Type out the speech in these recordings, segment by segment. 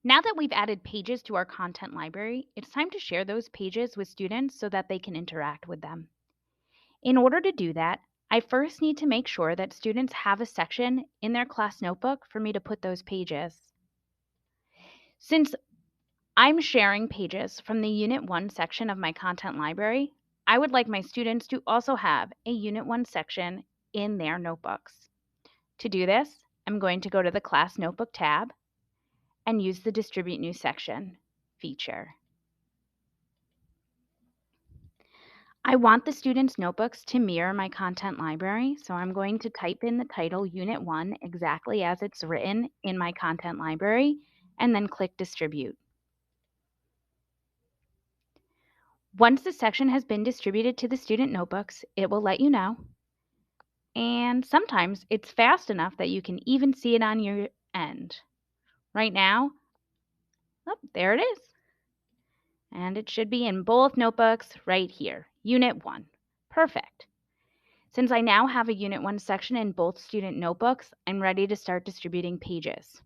Now that we've added pages to our content library, it's time to share those pages with students so that they can interact with them. In order to do that, I first need to make sure that students have a section in their class notebook for me to put those pages. Since I'm sharing pages from the Unit 1 section of my content library, I would like my students to also have a Unit 1 section in their notebooks. To do this, I'm going to go to the Class Notebook tab and use the Distribute New Section feature. I want the students' notebooks to mirror my content library, so I'm going to type in the title Unit 1 exactly as it's written in my content library, and then click Distribute. Once the section has been distributed to the student notebooks, it will let you know. And sometimes it's fast enough that you can even see it on your end. Right now, oh, there it is. And it should be in both notebooks right here, Unit 1. Perfect. Since I now have a Unit 1 section in both student notebooks, I'm ready to start distributing pages.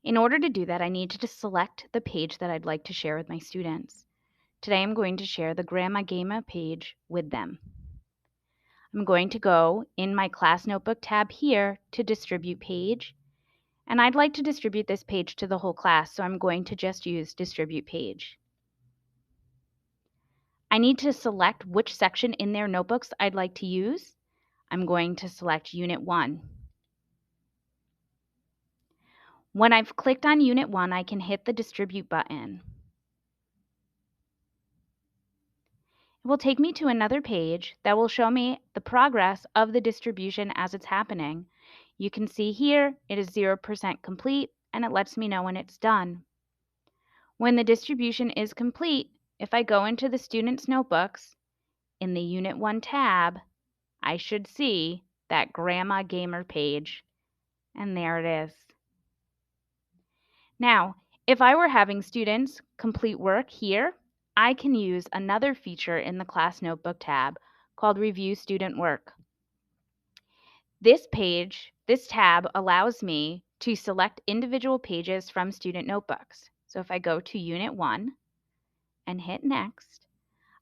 In order to do that, I need to just select the page that I'd like to share with my students. Today I'm going to share the Grandma Gama page with them. I'm going to go in my Class Notebook tab here to Distribute Page, and I'd like to distribute this page to the whole class, so I'm going to just use Distribute Page. I need to select which section in their notebooks I'd like to use. I'm going to select Unit 1. When I've clicked on Unit 1, I can hit the Distribute button. It will take me to another page that will show me the progress of the distribution as it's happening. You can see here it is 0% complete, and it lets me know when it's done. When the distribution is complete, if I go into the students' notebooks, in the Unit 1 tab, I should see that Grandma Gamer page, and there it is. Now, if I were having students complete work here, I can use another feature in the Class Notebook tab called Review Student Work. This tab allows me to select individual pages from student notebooks. So if I go to Unit 1 and hit Next,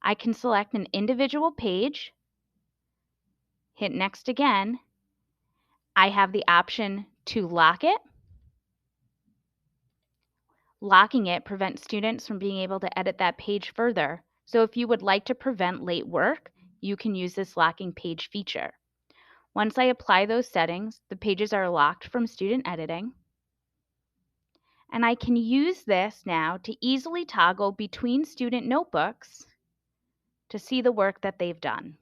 I can select an individual page, hit Next again. I have the option to lock it. Locking it prevents students from being able to edit that page further. So if you would like to prevent late work, you can use this locking page feature. Once I apply those settings, the pages are locked from student editing. And I can use this now to easily toggle between student notebooks to see the work that they've done.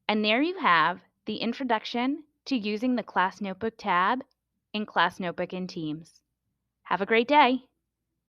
And there you have the introduction to using the Class Notebook tab in Class Notebook in Teams. Have a great day.